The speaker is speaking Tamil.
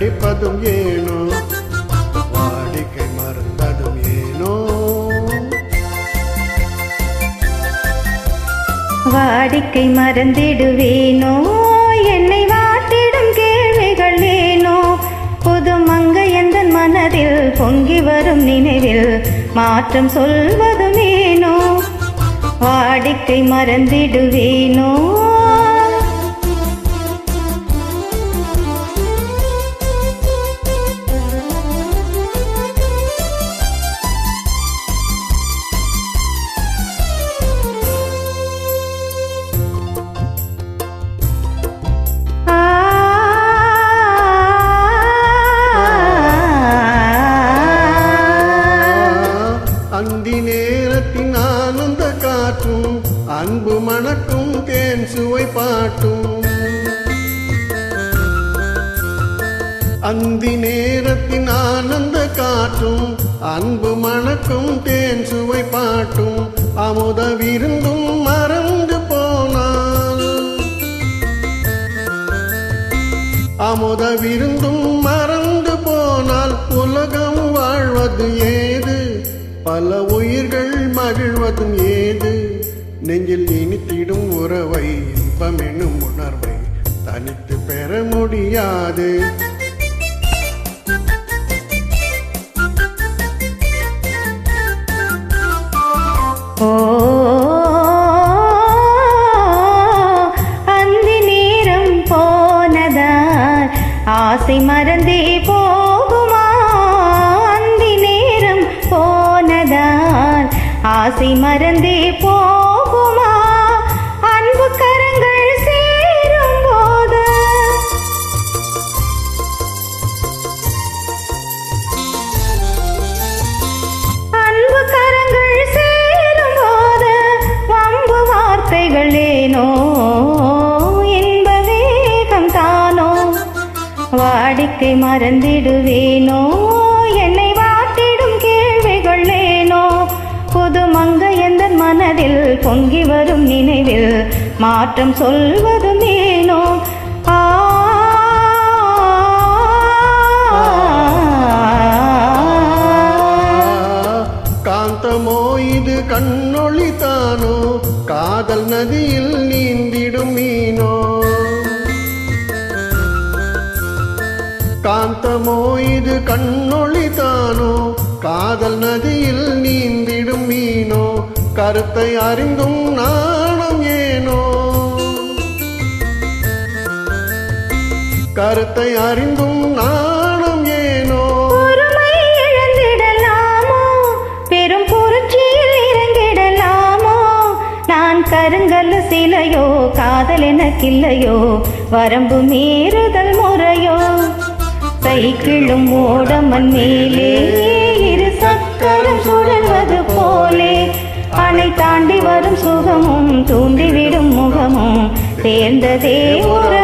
அடிப்பதும் ஏனோ, வாடிக்கை மறந்ததும் ஏனோ. வாடிக்கை மறந்திடுவேனோ, என்னை வாட்டிடும் கேள்விகள் ஏனோ. புது மங்கை எந்தன் மனதில் பொங்கி வரும் நினைவில் மாற்றம் சொல்வதும் ஏனோ. வாடிக்கை மறந்திடுவேனோ. அந்தி நேரத்தின் ஆனந்த காற்றும், அன்பு மணக்கும் தேன் சுவை பாட்டும். அந்தி நேரத்தின் ஆனந்த காற்றும், அன்பு மணக்கும் தேன் சுவை பாட்டும். அமுத விருந்தும் மறந்து போனால், அமுத விருந்தும் மறந்து போனால் உலகம் வாழ்வது ஏது, பல உயிர்கள் மகிழ்வதும் ஏது. நெஞ்சில் இனித்திடும் உறவை, இன்பம் எனும் உணர்வை தனித்து பெற முடியாது. ஓ அந்தி நேரம் போனதால் ஆசை மறந்தே போகுமா. அந்தி நேரம் போனதால் ஆசை மறந்தே போகுமா. அன்பு கரங்கள் சேரும் போது, அன்பு கரங்கள் சேரும் போது வம்பு வார்த்தைகள் ஏனோ, இன்ப வேகம் தானோ. வாடிக்கை மறந்திடுவேனோ, என்னை வாட்டிடும் கேள்விகள் ஏனோ. புது மங்கை எந்தன் மனதில் பொங்கி வரும் நினைவில் மாற்றம் சொல்வதும் ஏனோ. காந்தமோ இது கண்ணொளி தானோ, காதல் நதியில் நீந்திடும் மீனோ. காந்தமோ இது கண்ணொளி தானோ, காதல் நதியில் நீந்திடும் மீனோ. கருத்தை அறிந்தும் நாணம் ஏனோ, கருத்தை அறிந்தும் நாணம் ஏனோ. பொறுமை இழந்திடலாமோ, பெரும் புரட்சியில் இறங்கிடலாமோ. நான் கருங்கல் சிலையோ, காதல் எனக்கில்லையோ, வரம்பு மீறுதல் முறையோ. சைக்கிளும் ஓடமன் மேலே இரு சக்கரம் சுழல்வது போலே. அணை தாண்டி வரும் சுகமும் தூண்டிவிடும் முகமும் சேர்ந்ததே ஒரு